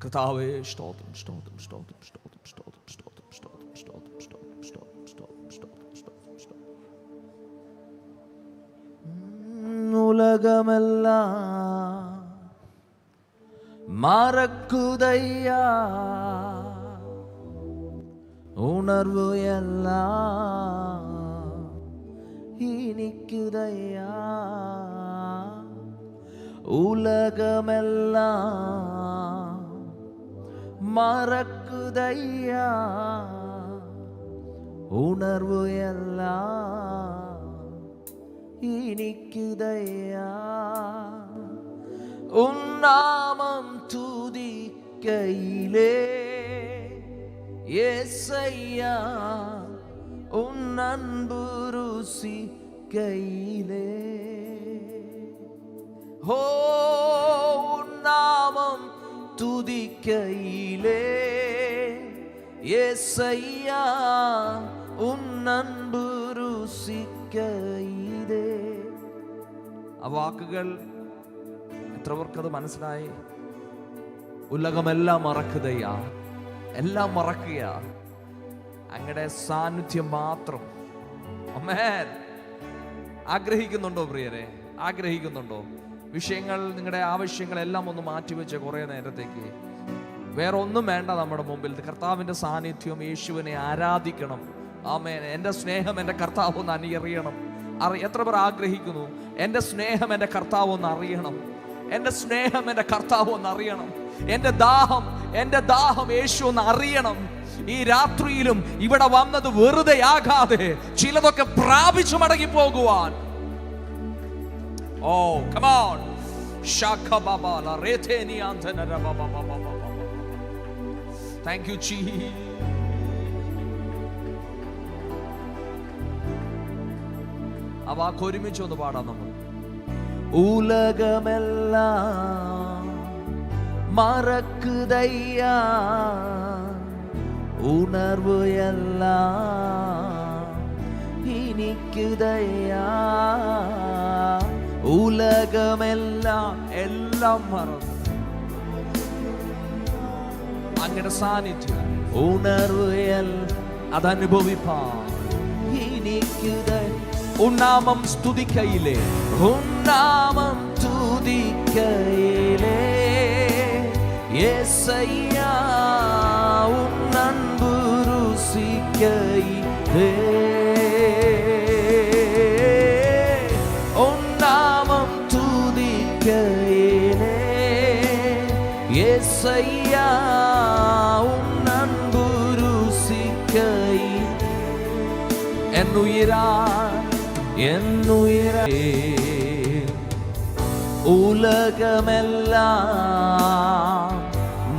കർത്താവേ സ്തോത്രം, സ്തോത്രം, സ്തോത്രം, സ്തോത്രം, സ്തോത്രം, സ്തോത്രം, സ്തോത്രം, സ്തോത്രം, സ്തോത്രം, സ്തോത്രം, സ്തോത്രം, സ്തോത്രം, സ്തോത്രം, സ്തോത്രം. ഉലകമെല്ലാം മറക്കുതയ്യാ, ഉണർവ് എല്ലാം ഇനിക്കുതയ്യാ. ഉലകമെല്ലാം മറക്കുതയ്യാ, ഉണർവ് എല്ലാം ഇനിക്കുതയ്യാ. ഉന്നാമം തുതിക്കയിലേ യേസയ്യാ, ഉന്നൻപു രുസിക്കയിലേ. ഓ ഉന്നാമം തുതിക്കയിലേ യേസയ്യാ, ഉന്നൻപു രുസിക്കയിലേ. ആ വാക്കുകൾ എത്ര പേർക്കത് മനസ്സിലായി? ഉലകമെല്ലാം മറക്കുകയാ, എല്ലാം മറക്കുക, അങ്ങയുടെ സാന്നിധ്യം മാത്രം. ആമേൻ. ആഗ്രഹിക്കുന്നുണ്ടോ പ്രിയരെ? ആഗ്രഹിക്കുന്നുണ്ടോ? വിഷയങ്ങൾ, നിങ്ങളുടെ ആവശ്യങ്ങളെല്ലാം ഒന്ന് മാറ്റിവെച്ച് കുറേ നേരത്തേക്ക് വേറെ ഒന്നും വേണ്ട നമ്മുടെ മുമ്പിൽ. കർത്താവിൻ്റെ സാന്നിധ്യം, യേശുവിനെ ആരാധിക്കണം. ആമേൻ. എൻ്റെ സ്നേഹം എൻ്റെ കർത്താവ് ഒന്ന് അറിയണം. എത്ര പേർ ആഗ്രഹിക്കുന്നു എൻ്റെ സ്നേഹം എൻ്റെ കർത്താവ് ഒന്ന് അറിയണം, എൻ്റെ സ്നേഹം എൻ്റെ കർത്താവ് ഒന്ന് അറിയണം, എൻ്റെ ദാഹം യേശു ഒന്ന് അറിയണം. ഈ രാത്രിയിലും ഇവിടെ വന്നത് വെറുതെ ആകാതെ ചിലതൊക്കെ പ്രാപിച്ചു മടങ്ങി പോകുവാൻ. Oh come on. ശഖബബല രേതേനി ആന്തനര ബബബബബ. Thank you Jesus. ആ വാക്ക് ഒരുമിച്ച് ഒന്ന് പാടാം നമ്മൾ. ഉലകമെല്ലാം മറക്കുതയ്യാ, ഉണർവ് എല്ലാം ഇനിക്കുതയ്യാ. ഉലകമെല്ലാം എല്ലാം മറന്നു അങ്ങയുടെ സാന്നിധ്യം, ഉണർവ് അതനുഭവിപ്പാൻ ഇനിക്കുതയ്യ. ഉന്നാമം സ്തുതിക്കയിലേ, ഉന്നാമം തുതിക്കയിലേ യേസയ്യാ, ഉന്നൻപു രുസിക്കയിലേ. ഉന്നാമം തുതിക്കയിലേ യേസയ്യാ, ഉന്നൻപു രുസിക്കയിലേ. എന്നുയിരേ ഉലകമെല്ലാം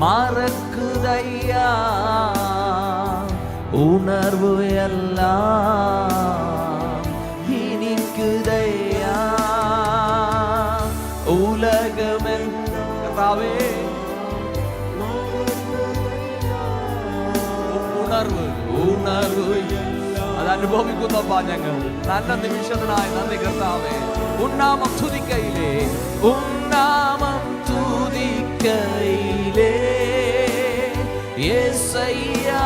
മറക്കുതയ്യാ, ഉണർവ് എല്ലാം ഇനിക്കുതയ്യാ. ഉലകമെല്ലാം കർത്താവേ, ഉണർവ് അതനുഭവിക്കുന്നപ്പാ ഞങ്ങൾ. നല്ല നിമിഷത്തിനായി നന്ദി കർത്താവേ. ഉന്നാമം തുതിക്കയിലേ, ഉന്നാമം തുതിക്കയിലേ യേസയ്യാ,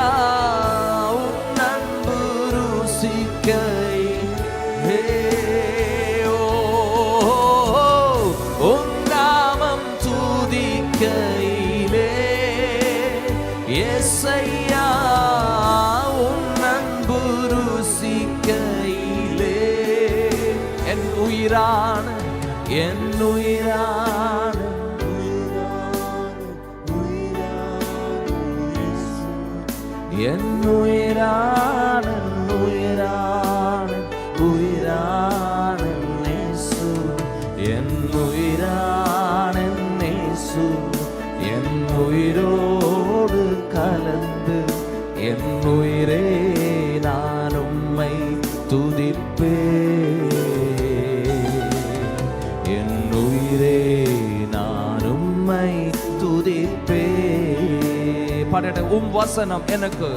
ഉന്നൻപു രുസിക്കയിലേ. ഉന്നാമം തുതിക്കയിലേ യേസയ്യാ, ഉന്നൻപു രുസിക്കയിലേ. എന്നുയിരാണ്, എന്നുയിരാണ്, എന്നുയിരാണ്, ഉയരാണ്, ഉയരാണ് യേശു, എന്നുയിരാണ് യേശു. എന്നുയിരോട് കലந்து എന്നുയിരേ நான் உம்மை துதிப்பேன், என்னுயிரே நான் உம்மை துதிப்பேன். பாடட்டே. வசனம் எனக்கு,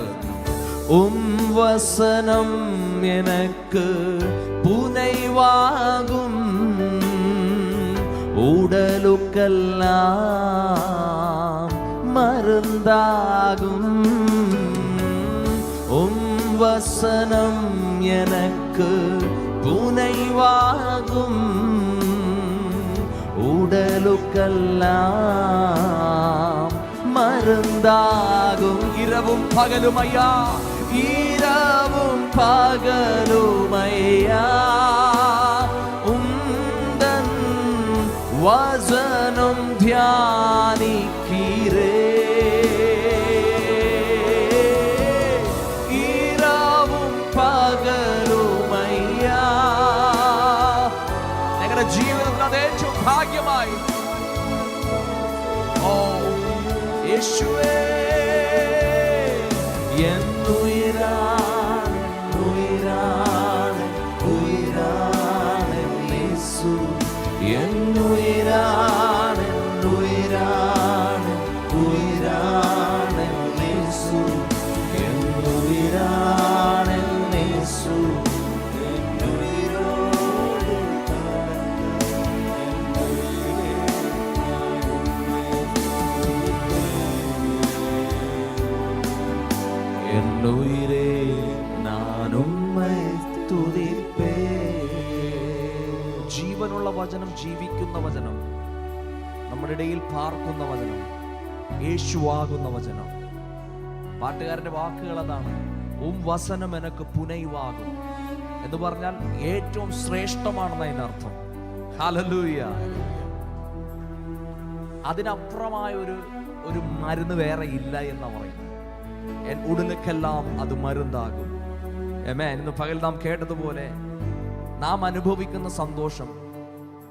வசனம் எனக்கு புனைவாகும், உடலுக்கெல்லாம் மருந்தாகும். வசனம் எனக்கு புனைவாகும். உடலுக்கெல்லாம் மருந்தாகும். இரவும் பகலுமையா, இரவும் பகலுமையா, உந்தன் வசனம் தியானிக்கிறே. இரவும் പകലുമയ്യാ. ഞങ്ങളുടെ ജീവിതത്തിൽ അത് ഏറ്റവും ഭാഗ്യമായി. ഓ യേശുവേ, എന്നുയിരാണ് ഉയിരാണ് ഉയിരാണ് യേശു. എന്നുയിരാണ് ഉയിരാണ് ഉയിരാണ് യേശു. എന്നുയിരാണ് യേശു. என்னுயிரே நான் உம்மை തുതിപ്പേൻ. ജീവനുള്ള വചനം, ജീവിക്കുന്ന വചനം, നമ്മുടെ ഇടയിൽ പാർക്കുന്ന വചനം, യേശുവാകുന്ന വചനം. പാട്ടുകാരന്റെ വാക്കുകൾ അതാണ്. വസനം എനക്ക് പുനൈവാകും എന്ന് പറഞ്ഞാൽ ഏറ്റവും ശ്രേഷ്ഠമാണെന്ന് അതിനർത്ഥം. ഹല്ലേലൂയ. അതിനപ്പുറമായ ഒരു മരുന്ന് വേറെ ഇല്ല എന്നാ പറയുന്നത്. എൻ ഉടലുക്കെല്ലാം അത് മരുന്നാകും. ആമേൻ. ഇന്ന് പകൽ നാം കേട്ടതുപോലെ നാം അനുഭവിക്കുന്ന സന്തോഷം,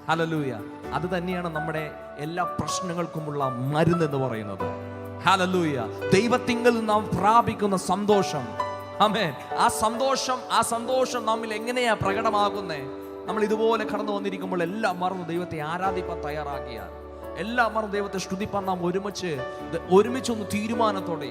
ഹല്ലേലൂയ, അത് തന്നെയാണ് നമ്മുടെ എല്ലാ പ്രശ്നങ്ങൾക്കുമുള്ള മരുന്ന് എന്ന് പറയുന്നത്. ഹല്ലേലൂയ. ദൈവത്തിങ്കൽ നാം പ്രാപിക്കുന്ന സന്തോഷം, ആമേൻ. ആ സന്തോഷം നമ്മിൽ എങ്ങനെയാ പ്രകടമാകുന്നേ? നമ്മൾ ഇതുപോലെ കടന്നു വന്നിരിക്കുമ്പോൾ എല്ലാം മറന്ന് ദൈവത്തെ ആരാധിപ്പാൻ തയ്യാറാക്കിയാൽ, എല്ലാം മറന്ന് ദൈവത്തെ സ്തുതിപ്പാൻ നാം ഒരുമിച്ചൊന്ന് തീരുമാനത്തോടെ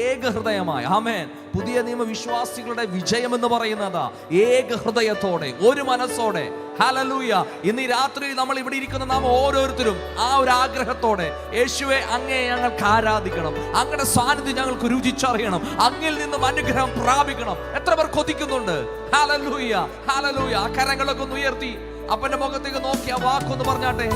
ഏകഹൃദയമായി, ആമേൻ. പുതിയ നിയമ വിശ്വാസികളുടെ വിജയം എന്ന് പറയുന്നത് ഏകഹൃദയത്തോടെ, ഒരു മനസ്സോടെ, ഹല്ലേലൂയ. ഇന്ന് രാത്രി നമ്മൾ ഇവിടെ ഇരിക്കുന്ന നാം ഓരോരുത്തരും ആ ഒരു ആഗ്രഹത്തോടെ, യേശുവേ അങ്ങേ ഞങ്ങൾക്ക് ആരാധിക്കണം, അങ്ങയുടെ സാന്നിധ്യം ഞങ്ങൾക്ക് രുചിച്ചറിയണം, അങ്ങിൽ നിന്നും അനുഗ്രഹം പ്രാപിക്കണം. എത്ര പേർ കൊതിക്കുന്നുണ്ട്? Hallelujah, hallelujah. ആ കരങ്ങളൊക്കെ ഒന്ന് ഉയർത്തി അപ്പന്റെ മുഖത്തേക്ക് നോക്കി ആ വാക്കൊന്ന് പറഞ്ഞാട്ടെ.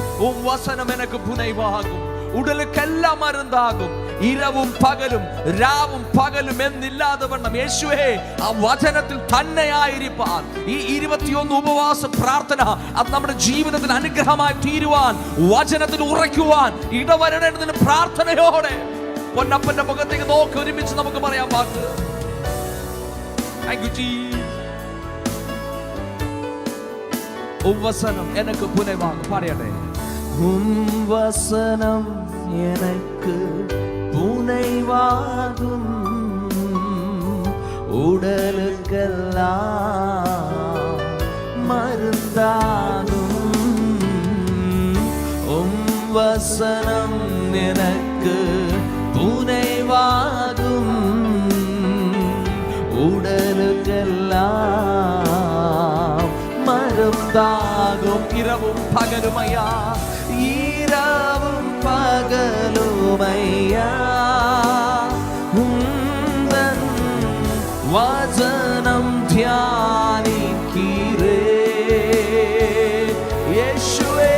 വസനം എനക്ക് പുനൈവാകും, ഉടലുക്കെല്ലാം മരുന്നാകും. ഇരവും പകലും, രാവും പകലും എന്നില്ലാതെ വണ്ണം യേശുവേ ആ വചനത്തിൽ തന്നെയായിരിക്കാൻ, ഈ 21 ഉപവാസ പ്രാർത്ഥന അത് നമ്മുടെ ജീവിതത്തിൽ അനുഗ്രഹമായി തീരുവാൻ, വചനത്തിൽ ഉറയ്ക്കുവാൻ ഇടവരണേണ്ടതിന് പ്രാർത്ഥനയോടെ പൊന്നപ്പന്റെ മുഖത്തേക്ക് നോക്കി ഒരുമിച്ച് നമുക്ക് പറയാം വാക്ക്. Thank you Jesus. വസനം എനക്ക് പുനൈവാകും. പറയട്ടെ. വസനം എനക്ക് പുനൈവാകും, ഉടലുക്കെല്ലാം മരുന്നാകും. വസനം എനക്ക് പുനൈവാകും, ഉടലുക്കെല്ലാം മരുന്നാകും. ഇരവും പകലുമയ്യാ, ഇരവും പകലുമയ്യാ, ഉന്തൻ വചനം ധ്യാനിக்கிறേ. യേശുവേ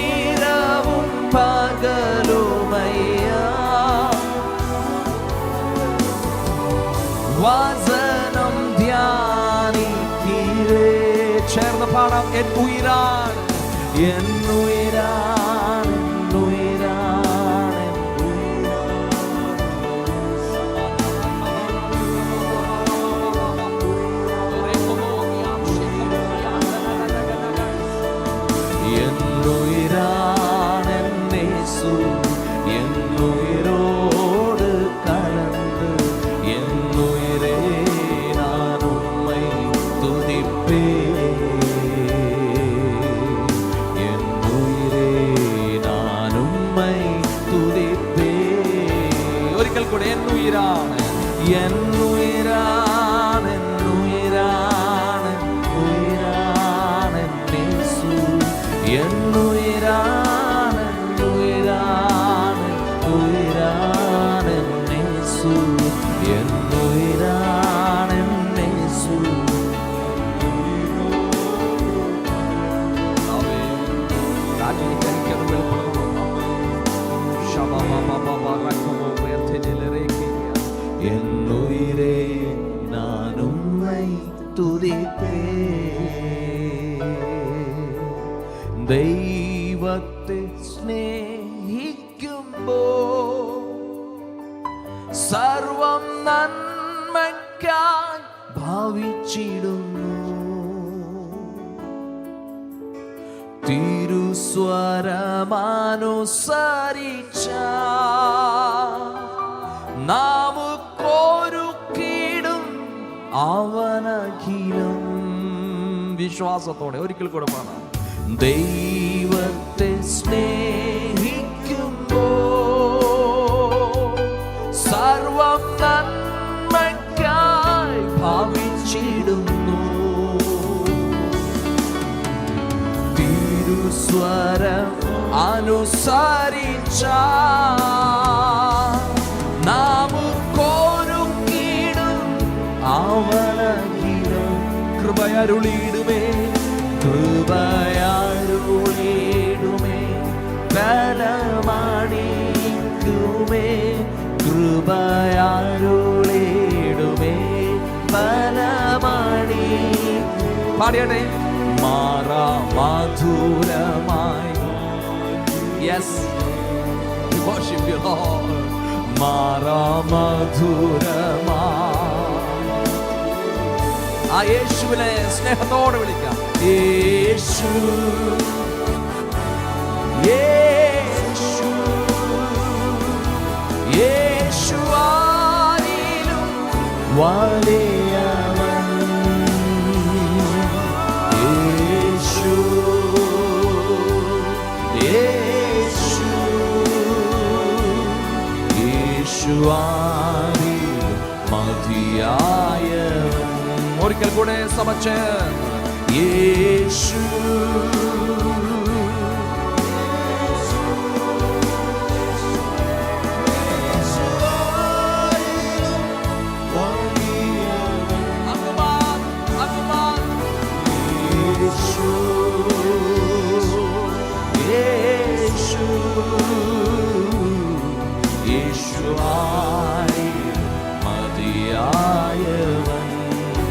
ഇരവും പകലുമയ്യാ, വചനം ധ്യാനിக்கிறേ. ചേർന്ന് പാടാം. എൻ ഉയിരാണ്, എൻ ഉയിരാണ്, ഉയിരാണ്, എന്നുയിരാണ് യേശു. എന്നുയിരോട് കലർന്ന് എന്നുയിരേ ഞാൻ ഉമ്മൈ തുതിപ്പേൻ. ഒരിക്കൽ കൂടെ. എന്നുയിരാണ്, എന്നുയിരാണ്, എന്നുയിരാണ്, ഉയിരാണ് യേശു. എന്നുയിരാണ്, ഉയിരാണ്, ഉയിരാണ്. ദൈവത്തെ സ്നേഹിക്കുമ്പോൾ സർവം നന്മയ്ക്കായി ഭാവിച്ചിടുന്നു. തിരുസ്വരമനുസരിച്ച നമുക്കൊരുക്കിടും അവനഖിലം. വിശ്വാസത്തോടെ ഒരിക്കൽ കൂടെ പാടാം. ദൈവത്തെ സ്നേഹിക്കുമ്പോൾ സർവം നന്മയ്ക്കായി ഭാവിച്ചിടുന്നു. തിരുസ്വരം അനുസരിച്ച നമുക്കൊരുക്കിടും അവനഖിലം. കൃപയരുളിയിടുമേ, കൃപയരുളിയിടുമേ, ബലമണിക്കുമേ, കൃപയരുളിയിടുമേ, ബലമണി. പാടിയട്ടെ. മധുരമായി. Yes, worship you Lord. മധുരമായി. ആ യേശുവിനെ സ്നേഹത്തോടെ വിളിക്കാം. യേശു, യേശു, യേശു ആരിലും വലിയവൻ. യേശു, യേശു, യേശു ആരിലും മതിയായവൻ. ഒരിക്കൽ കൂടെ സമചേർന്ന് യേശു,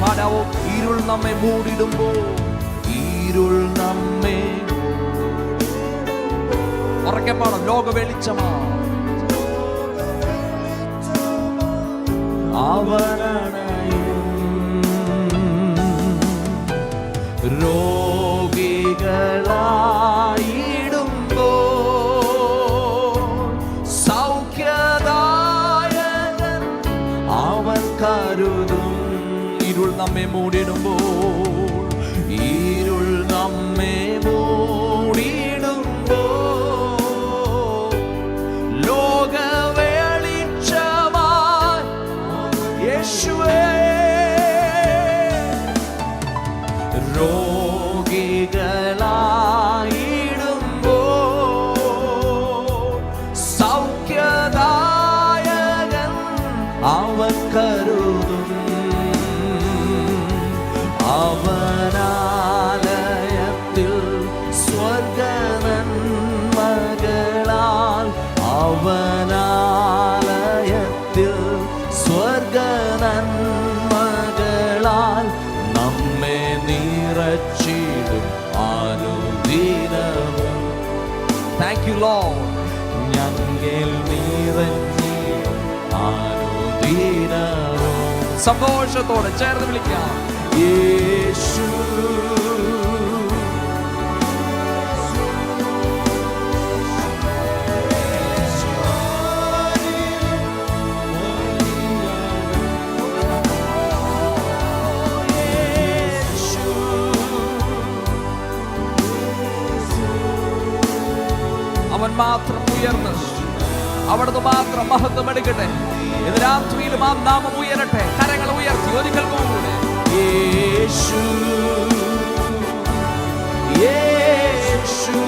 പാടാവോ. ഇരുൾ നമ്മെ മൂടിടുമ്പോൾ, ഇരുൾ നമ്മെ ഉറക്കെ പാടും. ലോക വെളിച്ചമാ അവനണയും. രോഗികളായിടുമ്പോൾ സൗഖ്യദായകൻ അവൻ കരുതും. ഇരുൾ നമ്മെ മൂടിടുമ്പോൾ, ഇരുൾ നമ്മെ മൂടിടുമ്പോൾ ലോക വെളിച്ചമായി യേശുവേ. രോഗികളായിടുമ്പോൾ സൗഖ്യദായകൻ അവൻ കരുതും. അവനാലയത്തിൽ സ്വർഗനന്മകളാൽ, അവനാലയത്തിൽ സ്വർഗനന്മകളാൽ നമ്മെ നിറച്ചിടും അനുദിനവും. Thank you Lord. ഞങ്ങൾ നിറഞ്ഞിടും അനുദിനവും. സന്തോഷത്തോടെ ചേർന്ന് വിളിക്കാം. യേശു, അവൻ മാത്രം ഉയർന്ന് അവിടുന്ന് മാത്രം മഹത്വം എടുക്കട്ടെ. ഇന്ന് രാത്രിയിലും ആ നാമം ഉയരട്ടെ. കരങ്ങൾ ഉയർത്തി ഒരിക്കൽ കൂടെ യേശു, യേശു,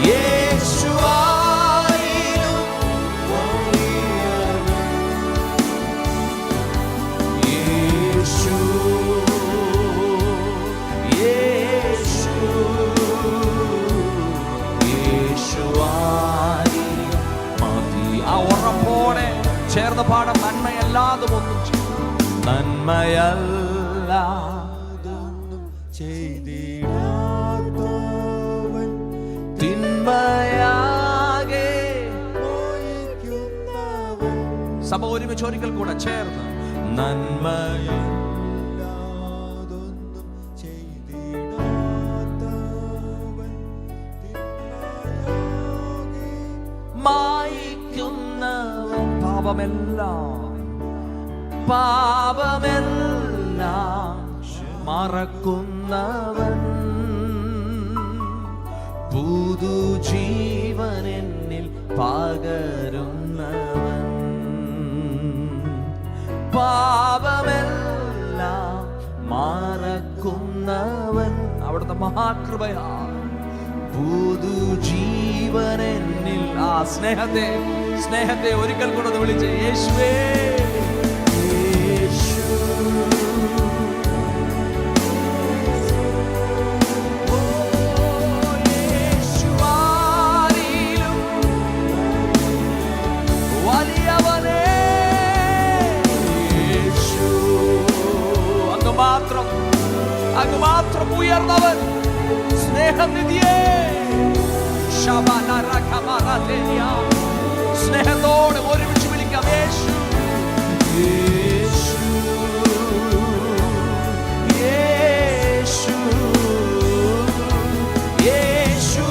യേശു ആരിലും വലിയവൻ. യേശു, യേശു, യേശു ആരിലും മതി. ആ ഉറപ്പോടെ ചേർന്ന് പാടാം. നന്മയല്ലാതെ ഒന്നും നന്മയല്ലാതൊന്നും ചെയ്തിടാത്ത സഭ ഒരുമിച്ച് ഒരിക്കൽ കൂടെ ചേർന്ന് നന്മയൊന്നും ചെയ്തിടാത്തവൻ മായിക്കുന്നവൻ പാപമെല്ലാം മറക്കുന്നവൻ പുതുജീവൻ എന്നിൽ പകരുന്നവൻ പാപമെല്ലാം മറക്കുന്നവൻ അവിടുത്തെ മഹാകൃപയാ പുതുജീവൻ എന്നിൽ. ആ സ്നേഹത്തെ ഒരിക്കൽ കൂടെ വിളിച്ച് യേശുവേ അങ്ങ് മാത്രം ഉയർന്നവൻ സ്നേഹനിധിയേ. സ്നേഹത്തോടെ ഒരുമിച്ച് വിളിക്കാം യേശു യേശു യേശു യേശു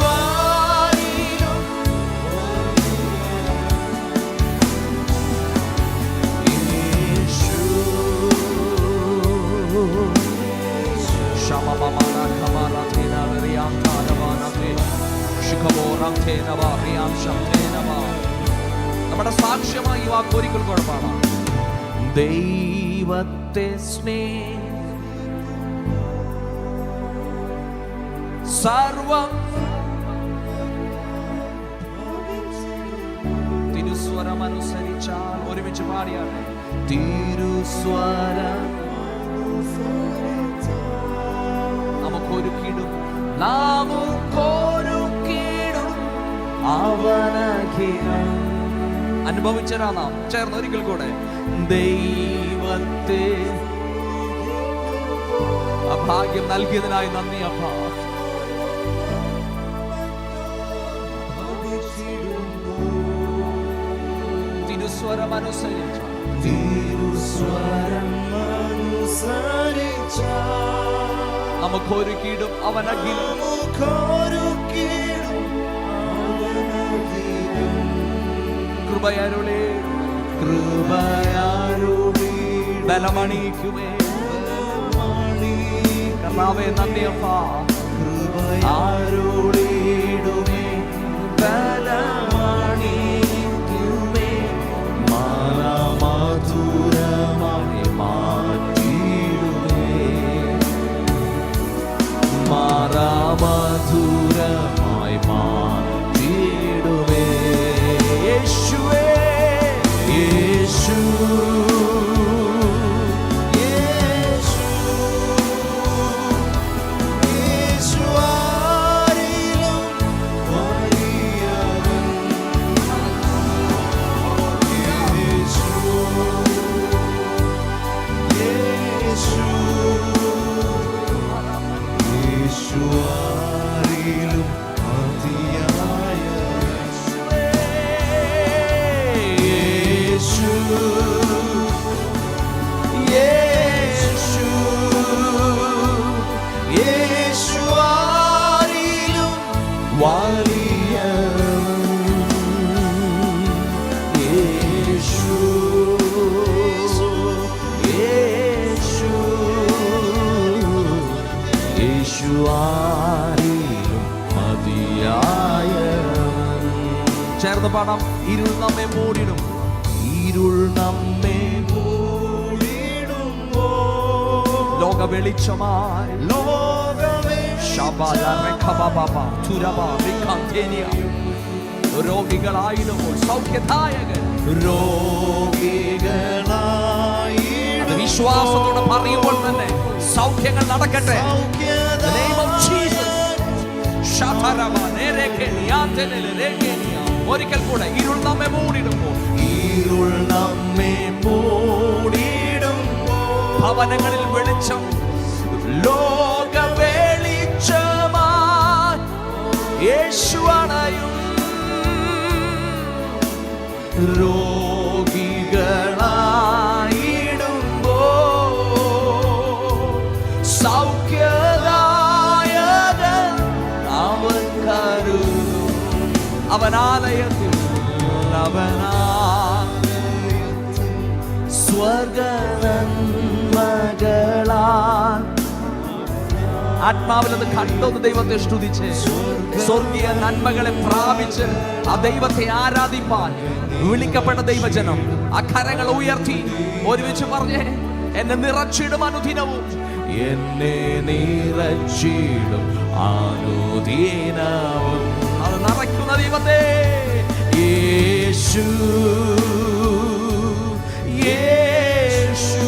നമ്മുടെ സാക്ഷ്യമായി വാക്കൊരിക്കൽ കുഴപ്പമാണ്. ദൈവത്തെ സർവം തിരുസ്വരം അനുസരിച്ചാൽ ഒരുമിച്ച് പാടിയാട്ടെ. തിരുസ്വരം നമുക്കൊരുക്കിടും അവനഖിലം. അനുഭവിച്ചരാ നാം ചേർന്ന് ഒരിക്കൽ കൂടെ ദൈവത്തെ ഭാഗ്യം നൽകിയതിനായി നന്ദി അപ്പാ. തിരുസ്വരം അനുസരിച്ച നമുക്കൊരുക്കിടും അവനഖിലം. കൃപയരുളേ ബലമണിക്കുമേ കർത്താവേ നന്ദിയപ്പാ. കൃപയാരുളിടുമേ ബലമണിക്കുമേ മധുരമായി മാറ്റിടുമേ മധുരമായി മാറ്റിടുമേ. യേശുവേ യേശു ചേർന്ന് പാടാം. ഇരുൾ നമ്മെ മൂടിടും ലോക വെളിച്ചമായി രോഗികളായിടുമ്പോൾ സൗഖ്യദായകൻ വിശ്വാസത്തോടെ പറയുമ്പോൾ തന്നെ സൗഖ്യങ്ങൾ നടക്കട്ടെ. ഒരിക്കൽ കൂടെ ഇരുൾ നമ്മെ മൂടിടുമ്പോൾ ഭവനങ്ങളിൽ വെളിച്ചം ലോക വെളിച്ചമായി യേശു അണയും രോഗികൾ അവനാലയത്തിൽ സ്വർഗനന്മകളാൽ ആത്മാവിലത് കണ്ടൊന്ന് ദൈവത്തെ സ്തുതിച്ച് സ്വർഗീയ നന്മകളെ പ്രാപിച്ച് ആ ദൈവത്തെ ആരാധിപ്പാൻ വിളിക്കപ്പെട്ട ദൈവജനം ആ കരങ്ങൾ ഉയർത്തി ഒരുമിച്ച് പറഞ്ഞേ, എന്നെ നിറച്ചിടും അനുദിനവും, എന്നെ നിറച്ചിടും അനുദിനവും. അത് നിറയ്ക്കുന്ന ദൈവത്തെ യേശു യേശു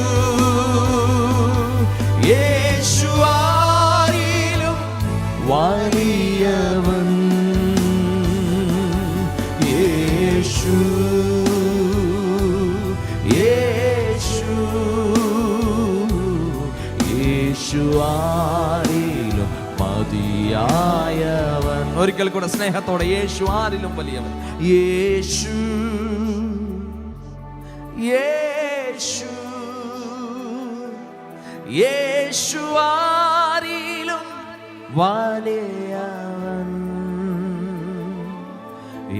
യേശു ആരിലും വലിയവൻ, യേശു യേശു യേശു ആരിലും മതിയായവൻ. ഒരിക്കൽ കൂടെ സ്നേഹത്തോടെ, യേശു ആരിലും വലിയവൻ, യേശു യേശു യേശു ആരിലും വലിയവൻ,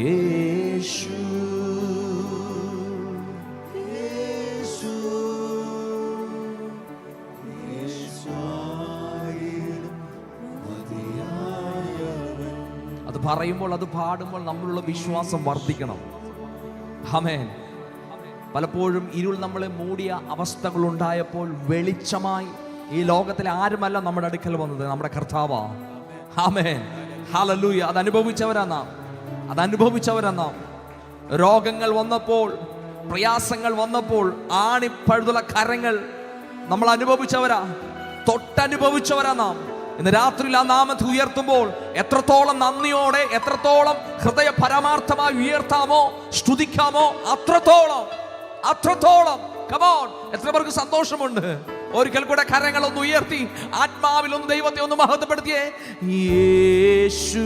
യേശു യേശു അത് പറയുമ്പോൾ, അത് പാടുമ്പോൾ നമ്മളുള്ള വിശ്വാസം വർദ്ധിക്കണം. ആമേൻ. പലപ്പോഴും ഇരുൾ നമ്മളെ മൂടിയ അവസ്ഥകൾ ഉണ്ടായപ്പോൾ വെളിച്ചമായി ഈ ലോകത്തിലെ ആരുമല്ല നമ്മുടെ അടുക്കൽ വന്നത്, നമ്മുടെ കർത്താവാ. ആമേൻ, ഹല്ലേലൂയ. അതനുഭവിച്ചവരാ നാം. രോഗങ്ങൾ വന്നപ്പോൾ, പ്രയാസങ്ങൾ വന്നപ്പോൾ, ആണിപ്പഴുതുള്ള കരങ്ങൾ നമ്മൾ അനുഭവിച്ചവരാ, തൊട്ടനുഭവിച്ചവരാ നാം. ഇന്ന് രാത്രിയിൽ ആ നാമത്തെ ഉയർത്തുമ്പോൾ എത്രത്തോളം നന്ദിയോടെ, എത്രത്തോളം ഹൃദയ പരമാർത്ഥമായി ഉയർത്താമോ, സ്തുതിക്കാമോ, അത്രത്തോളം. കമോൺ, എത്ര പേർക്ക് സന്തോഷമുണ്ട്? ഒരിക്കൽ കൂടെ കരങ്ങളൊന്ന് ഉയർത്തി ആത്മാവിൽ ഒന്ന് ദൈവത്തെ ഒന്ന് മഹത്വപ്പെടുത്തിയേ. യേശു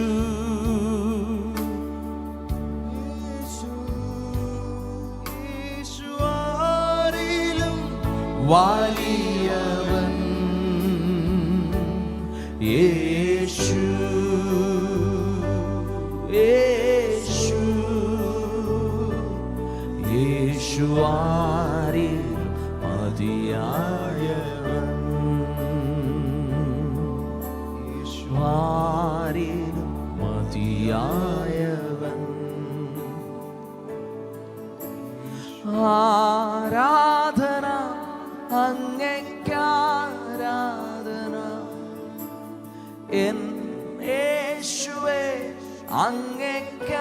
വലിയവൻ, യേശു യേശു യേശു ആരിൽ മതിയായവൻ, യേശു ആരിൽ മതിയായവൻ. ആരാധന അങ്ങേക്കാരാധന, എൻ യേശുവേ അങ്ങേക്കാരാധന,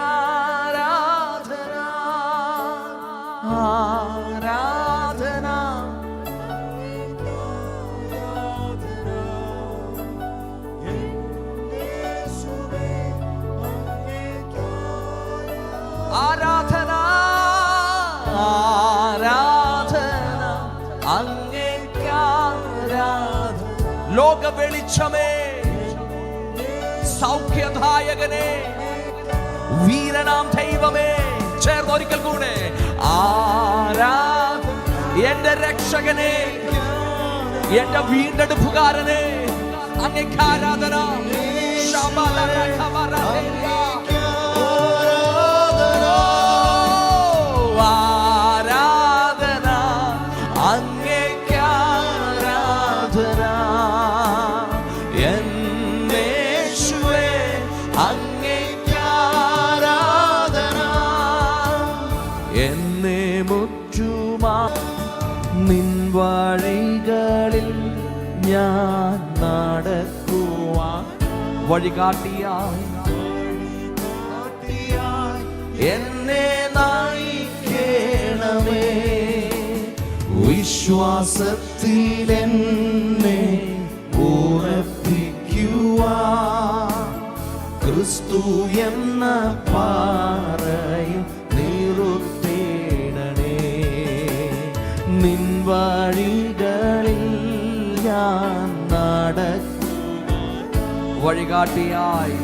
ആരാധന ആരാധന ആരാധന അങ്ങേക്കാരാധന. ലോക വെളിച്ചമേ, സൗഖ്യദായകനെ, വീരനാം ദൈവമേ, ചേർന്ന് ഒരിക്കൽ കൂടെ ആരാധന. എന്റെ രക്ഷകനെ, എന്റെ വീണ്ടെടുപ്പുകാരനെ, അങ്ങേക്കാരാധന. ആരാധന അങ്ങേക്കാരാധന, എന്നേശുവേ അങ്ങേക്കാരാധന. എന്നെ മുറ്റുമാ നിൻ വഴികളിൽ ഞാൻ നടക്കുവാൻ വഴികാട്ടിയായി എന്നെ നയിക്കണമേ. വിശ്വാസത്തിൽ എന്നെ ഉറപ്പിക്കുവാൻ ക്രിസ്തു എന്ന പാറയും നിറുത്തേണേ. നിൻ വഴികളിൽ ഞാൻ നടക്കും വഴികാട്ടിയായി.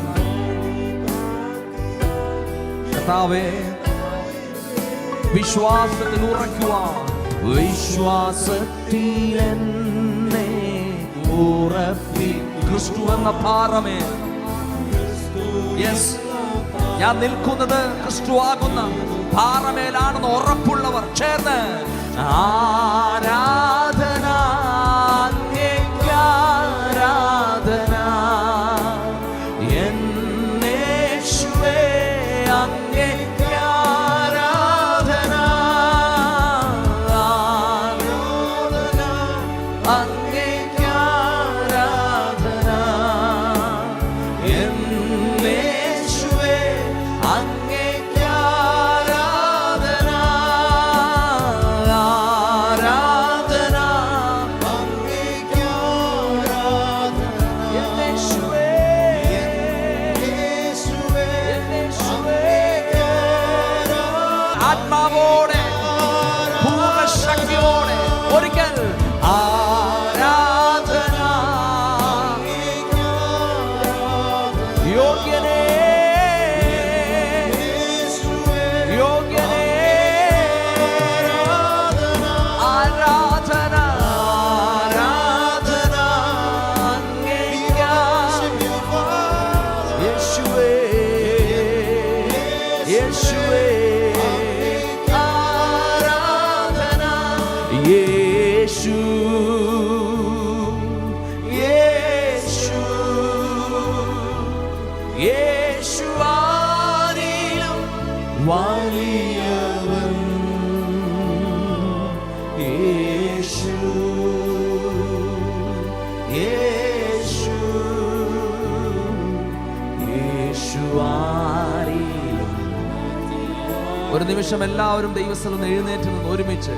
കർത്താവേ, വിശ്വാസത്തിൽ ഉറയ്ക്കുവാൻ, വിശ്വാസത്തിൽ എന്നെ ഉറപ്പി ക്രിസ്തു എന്ന പാറമേ. യെസ്, ഞാൻ നിൽക്കുന്നത് ക്രിസ്തുവാകുന്ന പാറമേലാണെന്ന് ഉറപ്പുള്ളവർ ചേർന്ന് ആരാധന അങ്ങേക്ക് ആരാധന എന്നേശുവേ അങ്ങേക്ക് ആരാധന ആരാധന അങ്ങേക്ക് ആരാധന എന്നേശുവേ അങ്ങേക്ക് ആരാധന ആരാധന അങ്ങേക്ക് ആരാധന എന്നേശുവേ എന്നേശുവേ എന്നേശുവേ ആത്മാവോടെ പൂർണ്ണശക്തിയോടെ ഒരിക്കൽ ആരാധന യോഗ്യനേ യോഗ്യനേ ആരാധന ആരാധന അങ്ങേക്ക് യേശുവേ യേശുവേ ആരാധന യേശു യേശു യേശു ആരിലും വലിയവൻ യേശു യേശു യേശു ആരിലും. ഒരു നിമിഷം എല്ലാവരും ദൈവസ്ഥലം എഴുന്നേറ്റ് നിന്ന് ഒരുമിച്ച്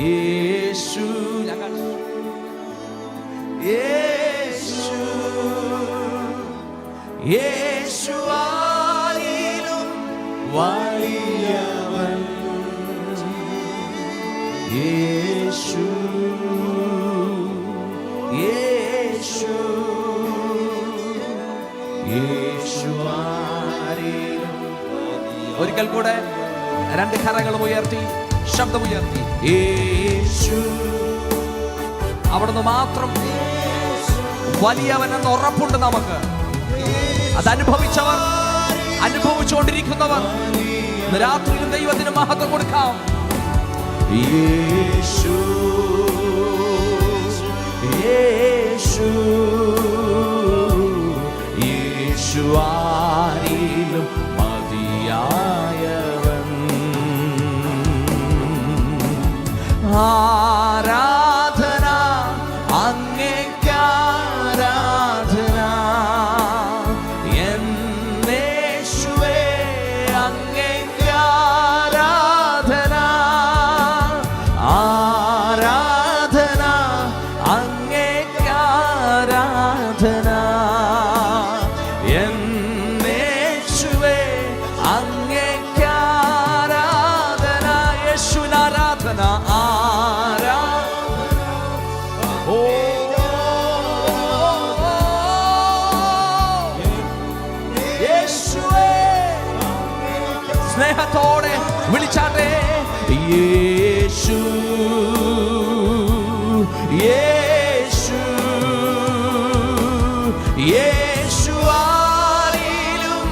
യേശു ഞങ്ങൾ യേശു യേശു ആരിലും വലിയവൻ യേശു യേശു യേശു ആരിലും. ഒരിക്കൽ കൂടെ രണ്ട് കരങ്ങളും ഉയർത്തി ശബ്ദമുയർത്തി യേശു. അവിടുന്ന് മാത്രം വലിയവനെന്ന് ഉറപ്പുണ്ട് നമുക്ക്. അതനുഭവിച്ചവർ, അനുഭവിച്ചുകൊണ്ടിരിക്കുന്നവർ ഇന്ന് രാത്രിയിലും ദൈവത്തിന് മഹത്വം കൊടുക്കാം. യേശു യേശു യേശു ആരിലും മതിയായവൻ ആരാധന അങ്ങേക്ക് ആരാധന എന്നേശുവേ അങ്ങേക്ക് ആരാധന ആരാധന അങ്ങേക്ക് ആരാധന എന്നേശുവേ അങ്ങേക്ക് ആരാധന യേശുവിന് ആരാധന സ്നേഹത്തോടെ വിളിച്ചാട്ടെ യേശു യേശു യേശു ആരിലും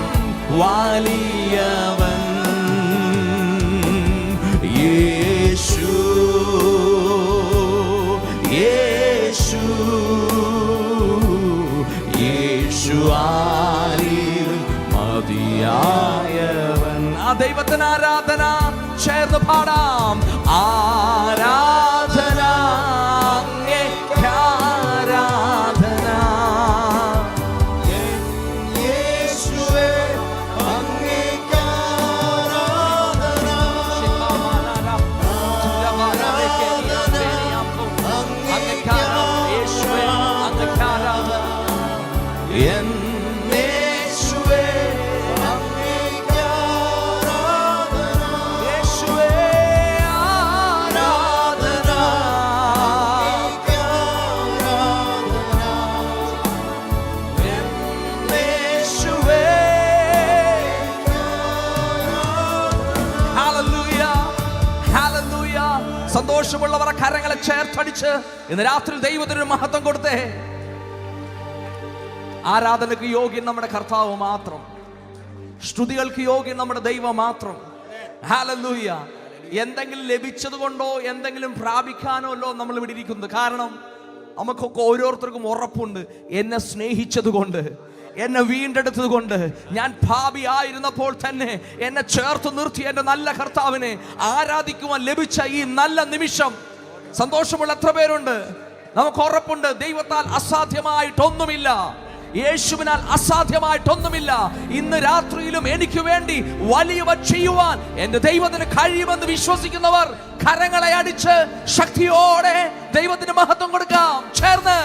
വലിയവൻ യേശു യേശു യേശു ആരിലും മതിയായവൻ. ആ ദൈവത്തിന് ആരാധന ചേർന്ന് പാടാം. ആരാധന അങ്ങേക്ക് ആരാധന യേശുവേ അങ്ങേക്ക് ആരാധന അങ്ങേക്ക് യേശുവേ അങ്ങേക്ക് ആരാധന എന്നേശുവേ അങ്ങേക്ക് ആരാധന യേശുവേ ആരാധന അങ്ങേക്ക് ആരാധന എന്നേശുവേ. Hallelujah hallelujah. സന്തോഷമുള്ളവർ കരങ്ങളെ ചേർത്തടിച്ച് ഇന്ന് രാത്രി ദൈവത്തിന് മഹത്വം കൊടുത്തേ. ആരാധനക്ക് യോഗ്യൻ നമ്മുടെ കർത്താവ് മാത്രം. സ്തുതികൾക്ക് യോഗ്യൻ നമ്മുടെ ദൈവം മാത്രം. ഹല്ലേലൂയ. എന്തെങ്കിലും ലഭിച്ചത് കൊണ്ടോ എന്തെങ്കിലും പ്രാപിക്കാനോ അല്ലോ നമ്മൾ ഇവിടെ ഇരിക്കുന്നത്. കാരണം നമുക്കൊക്കെ ഓരോരുത്തർക്കും ഉറപ്പുണ്ട്, എന്നെ സ്നേഹിച്ചത് കൊണ്ട്, എന്നെ വീണ്ടെടുത്തത് കൊണ്ട്, ഞാൻ പാപിയായിരുന്നപ്പോൾ തന്നെ എന്നെ ചേർത്ത് നിർത്തി എൻ്റെ നല്ല കർത്താവിനെ ആരാധിക്കുവാൻ ലഭിച്ച ഈ നല്ല നിമിഷം സന്തോഷമുള്ള എത്ര പേരുണ്ട്? നമുക്ക് ഉറപ്പുണ്ട്, ദൈവത്താൽ അസാധ്യമായിട്ടൊന്നുമില്ല, യേശുവിനാൽ അസാധ്യമായിട്ടൊന്നുമില്ല. ഇന്ന് രാത്രിയിലും എനിക്ക് വേണ്ടി വലിയവ ചെയ്യുവാൻ എൻ്റെ ദൈവത്തിന് കഴിയുമെന്ന് വിശ്വസിക്കുന്നവർ കരങ്ങളെ അടിച്ച് ശക്തിയോടെ ദൈവത്തിന് മഹത്വം കൊടുക്കാം. ചേർന്ന്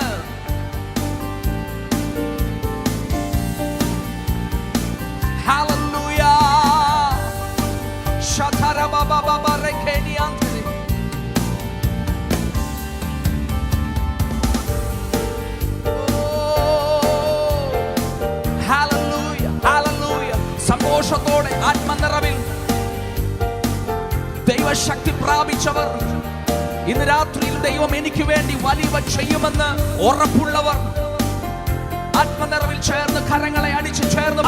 ഹല്ലേലൂയ. ശതരബബബബറകേനിയാന്തരി. Hallelujah, hallelujah. സന്തോഷത്തോടെ ആത്മനിറവിൽ ദൈവശക്തി പ്രാപിച്ചവർ, ഇന്ന് രാത്രിയിൽ ദൈവം എനിക്ക് വേണ്ടി വലിയവ ചെയ്യുമെന്ന് ഉറപ്പുള്ളവർ ആത്മനിറവിൽ ചേർന്ന് കരങ്ങളെ അടിച്ച് ചേർന്ന്